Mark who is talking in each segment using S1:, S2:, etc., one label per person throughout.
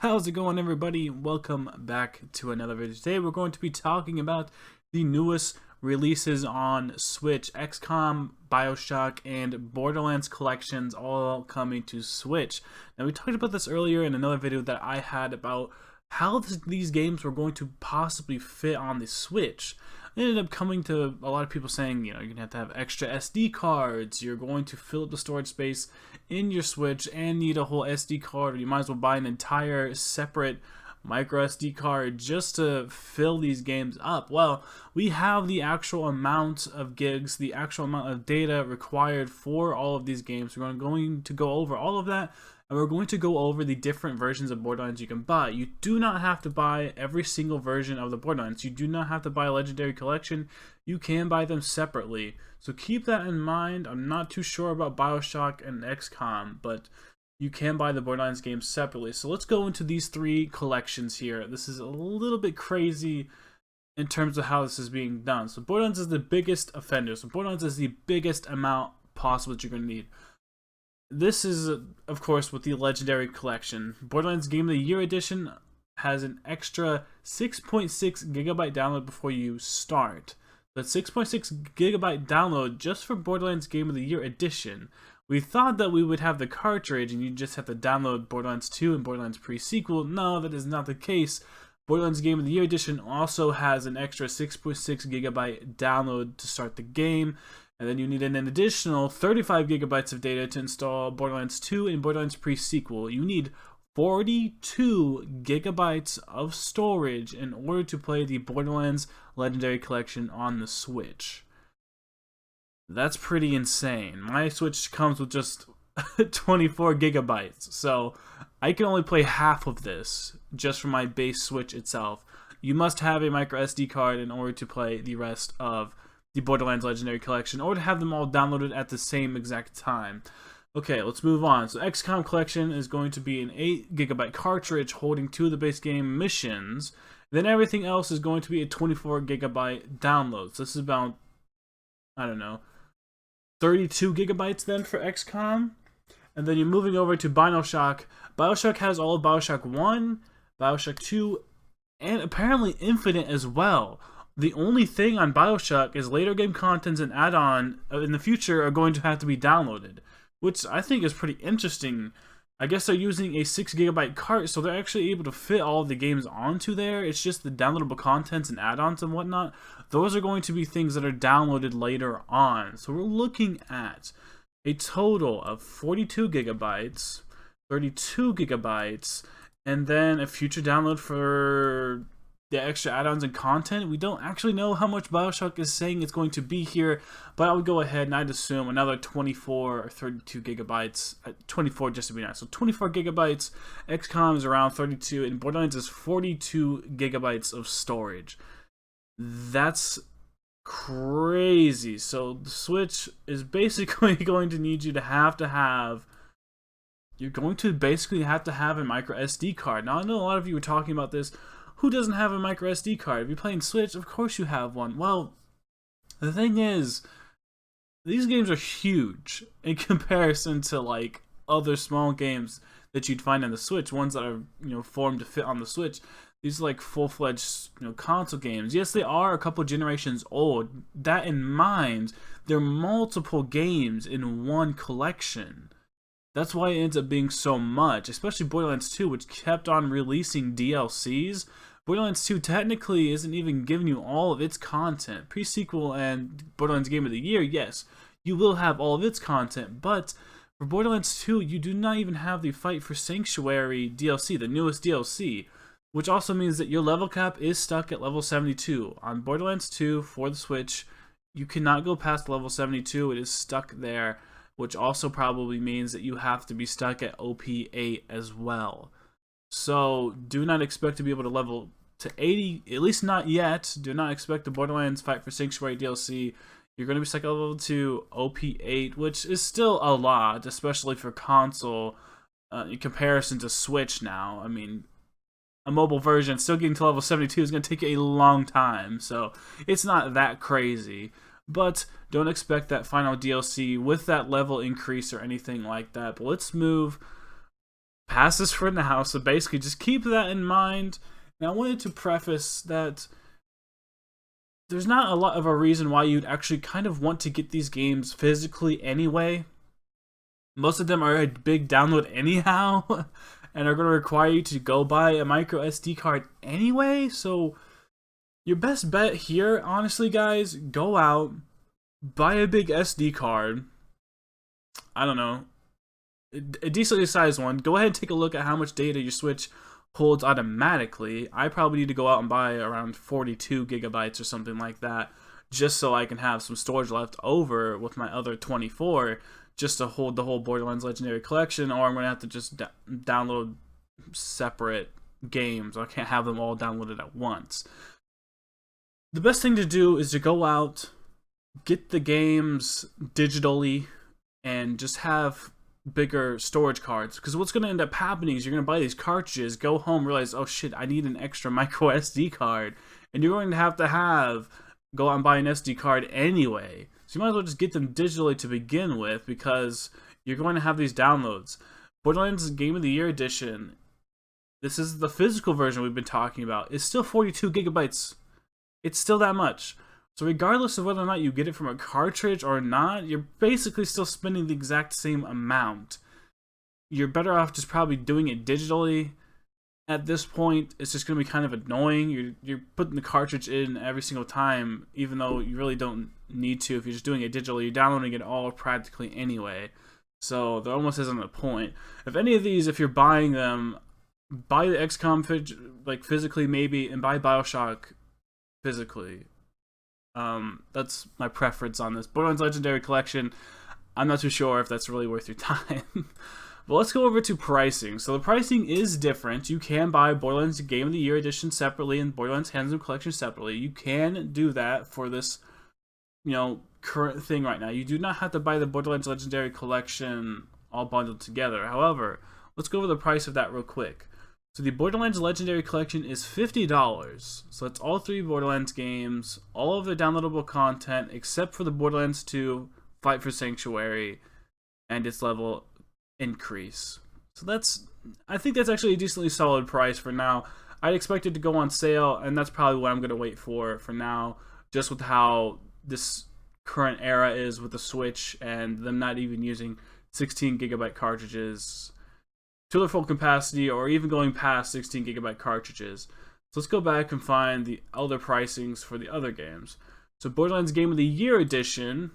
S1: How's it going, everybody? Welcome back to another video. Today we're going to be talking about the newest releases on Switch: XCOM, Bioshock, and Borderlands collections, all coming to Switch. Now, we talked about this earlier in another video that I had about how these games were going to possibly fit on the Switch. It ended up coming to a lot of people saying, you're going to have extra SD cards, you're going to fill up the storage space in your Switch and need a whole SD card, or you might as well buy an entire separate micro SD card just to fill these games up. Well, we have the actual amount of gigs, the actual amount of data required for all of these games. We're going to go over all of that, and we're going to go over the different versions of Borderlands you can buy. You do not have to buy every single version of the Borderlands. You do not have to buy a Legendary Collection. You can buy them separately. So keep that in mind. I'm not too sure about Bioshock and XCOM, but you can buy the Borderlands games separately. So let's go into these three collections here. This is a little bit crazy in terms of how this is being done. So Borderlands is the biggest offender. So Borderlands is the biggest amount possible that you're going to need. This is, of course, with the Legendary Collection. Borderlands Game of the Year Edition has an extra 6.6 gigabyte download before you start. That 6.6 gigabyte download just for Borderlands Game of the Year Edition. We thought that we would have the cartridge and you just have to download Borderlands 2 and Borderlands Pre-Sequel. No, that is not the case. Borderlands Game of the Year Edition also has an extra 6.6 gigabyte download to start the game. And then you need an additional 35 gigabytes of data to install Borderlands 2 and Borderlands Pre-Sequel. You need 42 gigabytes of storage in order to play the Borderlands Legendary Collection on the Switch. That's pretty insane. My Switch comes with just 24 gigabytes, so I can only play half of this just from my base Switch itself. You must have a micro SD card in order to play the rest of the Borderlands Legendary Collection, or to have them all downloaded at the same exact time. Okay, let's move on. So XCOM Collection is going to be an 8 gigabyte cartridge holding 2 of the base game missions. Then everything else is going to be a 24 gigabyte download. So this is about, I don't know, 32 gigabytes then for XCOM. And then you're moving over to Bioshock. Bioshock has all of Bioshock 1, Bioshock 2, and apparently Infinite as well. The only thing on Bioshock is later game contents and add-on in the future are going to have to be downloaded, which I think is pretty interesting. I guess they're using a 6 gigabyte cart, so they're actually able to fit all of the games onto there. It's just the downloadable contents and add-ons and whatnot. Those are going to be things that are downloaded later on. So we're looking at a total of 42 gigabytes, 32 gigabytes, and then a future download for the extra add-ons and content. We don't actually know how much Bioshock is saying it's going to be here, but I would go ahead and I'd assume another 24 or 32 gigabytes, 24 just to be nice. So 24 gigabytes, XCOM is around 32, and Borderlands is 42 gigabytes of storage. That's crazy. So the Switch is basically going to need you to have you're going to basically have to have a micro SD card. Now, I know a lot of you were talking about this. Who doesn't have a micro SD card? If you're playing Switch, of course you have one. Well, the thing is, these games are huge in comparison to like other small games that you'd find on the Switch, ones that are formed to fit on the Switch. These are like full-fledged console games. Yes, they are a couple generations old. That in mind, they're multiple games in one collection. That's why it ends up being so much, especially Borderlands 2, which kept on releasing DLCs. Borderlands 2 technically isn't even giving you all of its content. Pre-sequel and Borderlands Game of the Year, yes, you will have all of its content, but for Borderlands 2, you do not even have the Fight for Sanctuary DLC, the newest DLC, which also means that your level cap is stuck at level 72. On Borderlands 2 for the Switch, you cannot go past level 72, it is stuck there, which also probably means that you have to be stuck at OP8 as well. So do not expect to be able to level to 80, at least not yet. Do not expect the Borderlands Fight for Sanctuary DLC. You're going to be stuck at level 2 OP8, which is still a lot, especially for console in comparison to Switch now. I mean, a mobile version still getting to level 72 is going to take a long time, so it's not that crazy. But don't expect that final DLC with that level increase or anything like that. But let's move pass this for now. So basically, just keep that in mind. And I wanted to preface that there's not a lot of a reason why you'd actually kind of want to get these games physically anyway. Most of them are a big download anyhow, and are going to require you to go buy a micro SD card anyway. So your best bet here, honestly, guys, go out, buy a big SD card. I don't know, a decently sized one. Go ahead and take a look at how much data your Switch holds automatically. I probably need to go out and buy around 42 gigabytes or something like that, just so I can have some storage left over with my other 24, just to hold the whole Borderlands Legendary Collection, or I'm going to have to just download separate games. I can't have them all downloaded at once. The best thing to do is to go out, get the games digitally, and just have bigger storage cards. Because what's going to end up happening is you're going to buy these cartridges, go home, realize, oh shit, I need an extra micro SD card, and you're going to have go out and buy an SD card anyway. So you might as well just get them digitally to begin with, because you're going to have these downloads. Borderlands Game of the Year Edition, this is the physical version we've been talking about, is still 42 gigabytes. It's still that much. So regardless of whether or not you get it from a cartridge or not, you're basically still spending the exact same amount. You're better off just probably doing it digitally. At this point, it's just going to be kind of annoying. You're putting the cartridge in every single time, even though you really don't need to. If you're just doing it digitally, you're downloading it all practically anyway. So there almost isn't a point. If any of these, if you're buying them, buy the XCOM physically maybe, and buy Bioshock physically. That's my preference on this. Borderlands Legendary Collection, I'm not too sure if that's really worth your time. But let's go over to pricing. So the pricing is different. You can buy Borderlands Game of the Year Edition separately and Borderlands Handsome Collection separately. You can do that for this, current thing right now. You do not have to buy the Borderlands Legendary Collection all bundled together. However, let's go over the price of that real quick. So the Borderlands Legendary Collection is $50. So it's all 3 Borderlands games, all of the downloadable content except for the Borderlands 2 Fight for Sanctuary and its level increase. So I think that's actually a decently solid price for now. I'd expect it to go on sale, and that's probably what I'm going to wait for now, just with how this current era is with the Switch and them not even using 16 gigabyte cartridges to their full capacity, or even going past 16 gigabyte cartridges. So let's go back and find the other pricings for the other games. So Borderlands Game of the Year Edition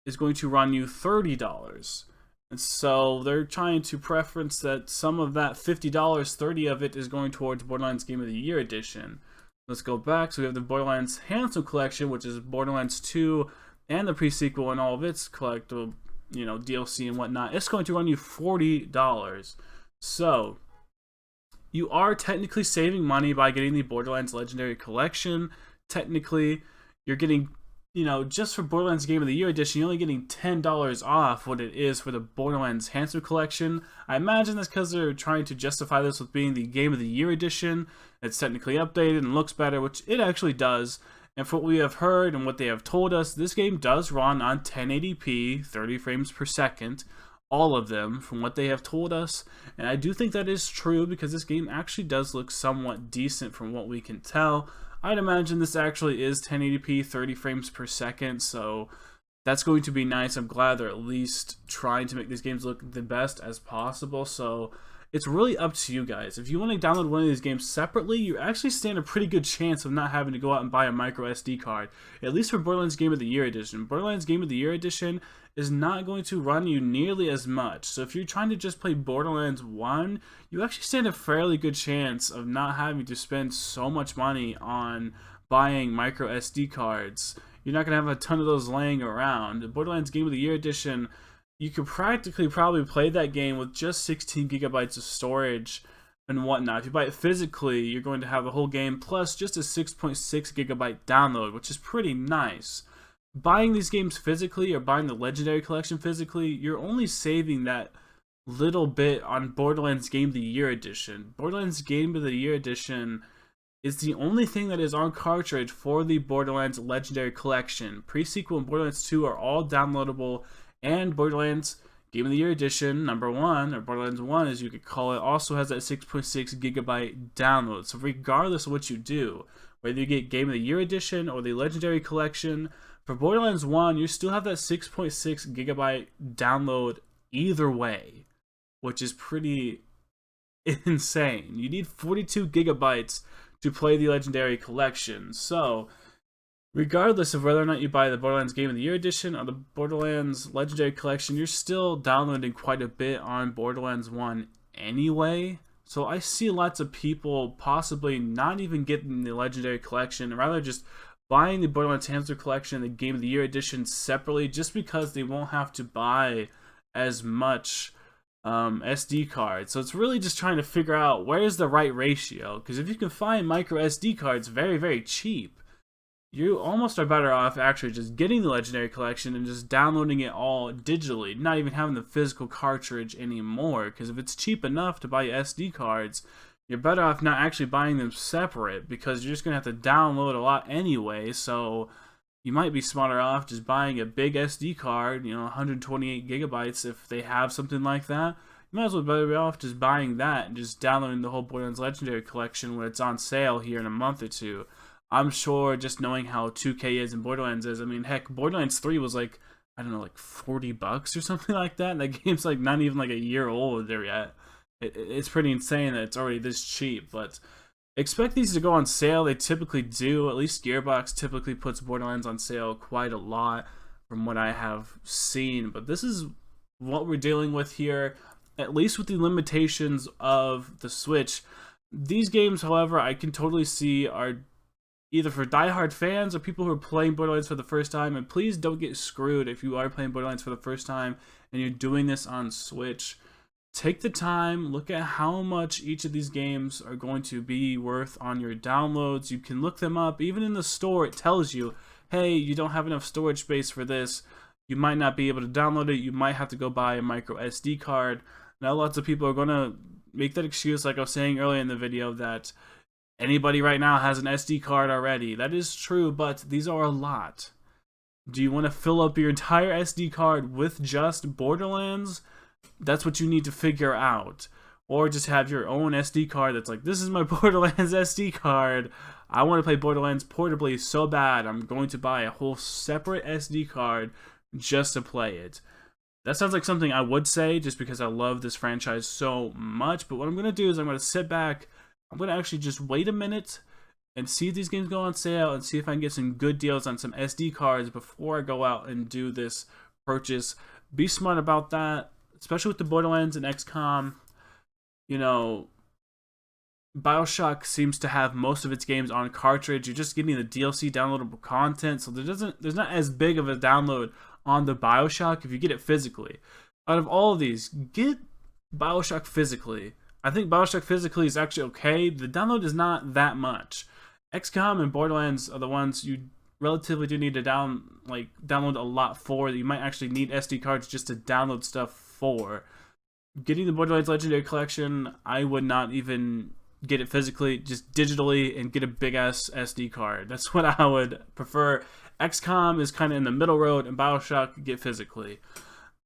S1: is going to run you $30. And so they're trying to preference that some of that $50, $30 of it is going towards Borderlands Game of the Year Edition. Let's go back. So we have the Borderlands Handsome Collection, which is Borderlands 2 and the pre-sequel and all of its collectible, DLC and whatnot. It's going to run you $40. So you are technically saving money by getting the Borderlands Legendary Collection. Technically, you're getting, just for Borderlands Game of the Year Edition, you're only getting $10 off what it is for the Borderlands Handsome Collection. I imagine that's because they're trying to justify this with being the Game of the Year Edition. It's technically updated and looks better, which it actually does. And for what we have heard and what they have told us, this game does run on 1080p, 30 frames per second. All of them, from what they have told us. And I do think that is true, because this game actually does look somewhat decent from what we can tell. I'd imagine this actually is 1080p, 30 frames per second, so that's going to be nice. I'm glad they're at least trying to make these games look the best as possible. So it's really up to you guys. If you want to download one of these games separately, you actually stand a pretty good chance of not having to go out and buy a micro SD card, at least for Borderlands Game of the Year Edition. Borderlands Game of the Year Edition is not going to run you nearly as much. So if you're trying to just play Borderlands 1, you actually stand a fairly good chance of not having to spend so much money on buying micro SD cards. You're not going to have a ton of those laying around. The Borderlands Game of the Year Edition, you could practically probably play that game with just 16 gigabytes of storage and whatnot. If you buy it physically, you're going to have the whole game plus just a 6.6 gigabyte download, which is pretty nice. Buying these games physically, or buying the Legendary Collection physically, you're only saving that little bit on Borderlands Game of the Year Edition. Borderlands Game of the Year Edition is the only thing that is on cartridge for the Borderlands Legendary Collection. Pre-sequel and Borderlands 2 are all downloadable, and Borderlands Game of the Year Edition #1, or Borderlands 1 as you could call it, also has that 6.6 gigabyte download. So regardless of what you do, whether you get Game of the Year Edition or the Legendary Collection, for Borderlands 1, you still have that 6.6 gigabyte download either way, which is pretty insane. You need 42 gigabytes to play the Legendary Collection. So regardless of whether or not you buy the Borderlands Game of the Year Edition or the Borderlands Legendary Collection, you're still downloading quite a bit on Borderlands 1 anyway. So I see lots of people possibly not even getting the Legendary Collection, and rather just buying the Borderlands Hamster Collection and the Game of the Year Edition separately, just because they won't have to buy as much SD cards. So it's really just trying to figure out where's the right ratio, because if you can find micro SD cards very, very cheap, you almost are better off actually just getting the Legendary Collection and just downloading it all digitally, not even having the physical cartridge anymore. Because if it's cheap enough to buy SD cards, you're better off not actually buying them separate, because you're just going to have to download a lot anyway. So you might be smarter off just buying a big SD card, 128 gigabytes if they have something like that. You might as well be better off just buying that and just downloading the whole Borderlands Legendary Collection when it's on sale here in a month or two. I'm sure, just knowing how 2K is and Borderlands is, I mean, heck, Borderlands 3 was like, I don't know, like $40 or something like that, and that game's like not even like a year old there yet. It's pretty insane that it's already this cheap, but expect these to go on sale. They typically do. At least Gearbox typically puts Borderlands on sale quite a lot from what I have seen, but this is what we're dealing with here, at least with the limitations of the Switch. These games, however, I can totally see are either for diehard fans or people who are playing Borderlands for the first time. And please don't get screwed if you are playing Borderlands for the first time and you're doing this on Switch. Take the time, look at how much each of these games are going to be worth on your downloads. You can look them up. Even in the store, it tells you, hey, you don't have enough storage space for this. You might not be able to download it. You might have to go buy a micro SD card. Now, lots of people are going to make that excuse, like I was saying earlier in the video, that anybody right now has an SD card already. That is true, but these are a lot. Do you want to fill up your entire SD card with just Borderlands? That's what you need to figure out. Or just have your own SD card that's like, this is my Borderlands SD card. I want to play Borderlands portably so bad, I'm going to buy a whole separate SD card just to play it. That sounds like something I would say just because I love this franchise so much. But what I'm going to do is I'm going to sit back. I'm going to actually just wait a minute and see if these games go on sale and see if I can get some good deals on some SD cards before I go out and do this purchase. Be smart about that, especially with the Borderlands and XCOM. Bioshock seems to have most of its games on cartridge. You're just getting the DLC downloadable content, so there's not as big of a download on the Bioshock if you get it physically. Out of all of these, get Bioshock physically. I think Bioshock physically is actually okay. The download is not that much. XCOM and Borderlands are the ones you relatively do need to download a lot for. You might actually need SD cards just to download stuff for. Getting the Borderlands Legendary Collection, I would not even get it physically, just digitally, and get a big ass SD card. That's what I would prefer. XCOM is kind of in the middle road, and Bioshock, get physically.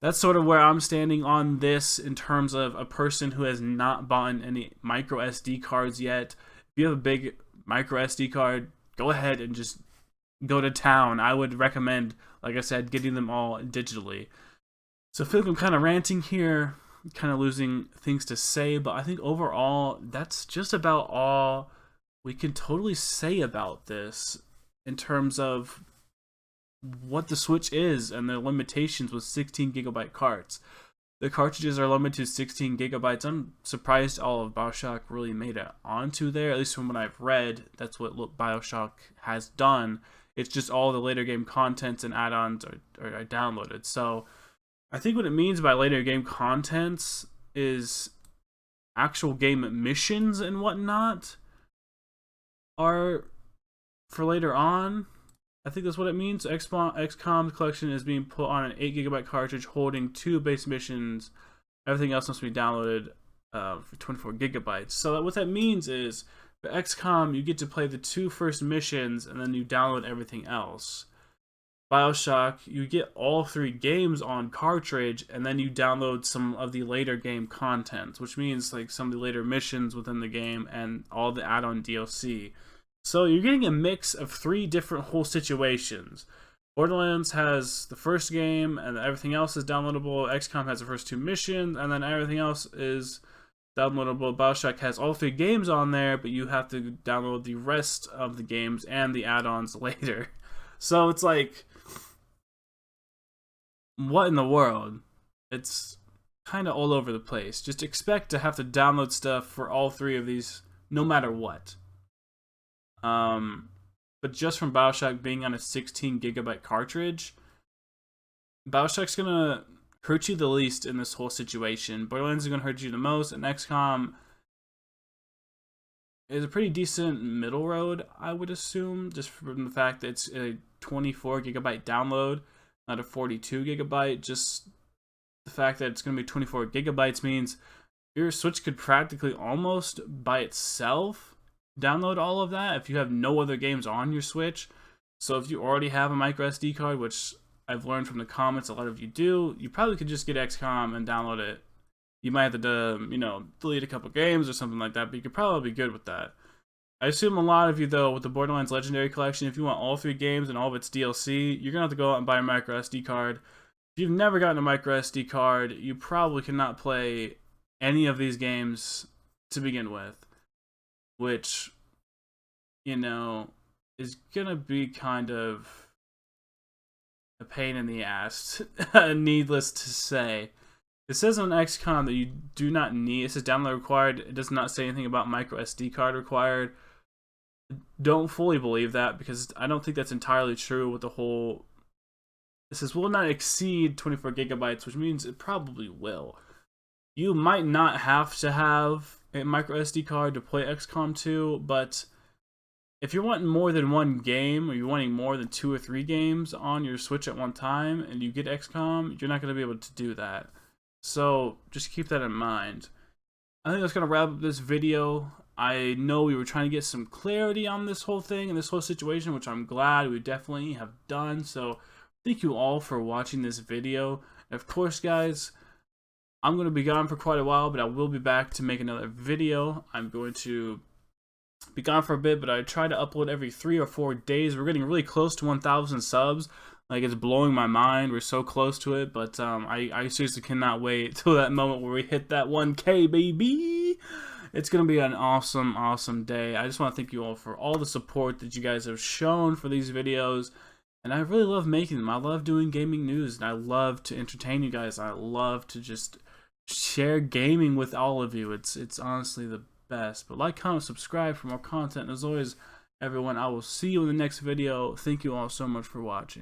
S1: That's sort of where I'm standing on this in terms of a person who has not bought any micro SD cards yet. If you have a big micro SD card, go ahead and just go to town. I would recommend, like I said, getting them all digitally. So I feel like I'm kind of ranting here, kind of losing things to say, but I think overall, that's just about all we can totally say about this in terms of what the Switch is and the limitations with 16 gigabyte cards. The cartridges are limited to 16 gigabytes. I'm surprised all of Bioshock really made it onto there, at least from what I've read. That's what Bioshock has done. It's just all the later game contents and add-ons are downloaded. So I think what it means by later game contents is actual game missions and whatnot are for later on. I think that's what it means. XCOM collection is being put on an 8 gigabyte cartridge holding 2 base missions. Everything else must be downloaded for 24 gigabytes. So what that means is, for XCOM, you get to play the 2 first missions and then you download everything else. Bioshock, you get all 3 games on cartridge, and then you download some of the later game content, which means like some of the later missions within the game and all the add-on DLC. So you're getting a mix of 3 different whole situations. Borderlands has the first game, and everything else is downloadable. XCOM has the first 2 missions, and then everything else is downloadable. Bioshock has all 3 games on there, but you have to download the rest of the games and the add-ons later. So it's like, what in the world? It's kind of all over the place. Just expect to have to download stuff for all 3 of these, no matter what. But just from Bioshock being on a 16 gigabyte cartridge, Bioshock's gonna hurt you the least in this whole situation. Borderlands is gonna hurt you the most, and XCOM is a pretty decent middle road, I would assume, just from the fact that it's a 24 gigabyte download, not a 42 gigabyte. Just the fact that it's gonna be 24 gigabytes means your Switch could practically almost by itself download all of that if you have no other games on your Switch. So if you already have a micro SD card, which I've learned from the comments a lot of you do, you probably could just get XCOM and download it. You might have to, delete a couple games or something like that, but you could probably be good with that. I assume a lot of you, though, with the Borderlands Legendary Collection, if you want all 3 games and all of its DLC, you're going to have to go out and buy a micro SD card. If you've never gotten a micro SD card, you probably cannot play any of these games to begin with, which, is gonna be kind of a pain in the ass, needless to say. It says on XCOM that you do not need, it says download required. It does not say anything about micro SD card required. Don't fully believe that, because I don't think that's entirely true with the whole, it says will not exceed 24 gigabytes, which means it probably will. You might not have to have a micro SD card to play XCOM 2, but if you're wanting more than 1 game, or you're wanting more than 2 or 3 games on your Switch at one time, and you get XCOM, you're not going to be able to do that. So just keep that in mind. I think that's going to wrap up this video. I know we were trying to get some clarity on this whole thing and this whole situation, which I'm glad we definitely have done. So thank you all for watching this video. And of course, guys, I'm going to be gone for quite a while, but I will be back to make another video. I'm going to be gone for a bit, but I try to upload every 3 or 4 days. We're getting really close to 1,000 subs. Like, it's blowing my mind. We're so close to it, but I seriously cannot wait till that moment where we hit that 1K, baby. It's going to be an awesome, awesome day. I just want to thank you all for all the support that you guys have shown for these videos. And I really love making them. I love doing gaming news, and I love to entertain you guys. I love to just share gaming with all of you. It's honestly the best. But like, comment, subscribe for more content. And as always, everyone, I will see you in the next video. Thank you all so much for watching.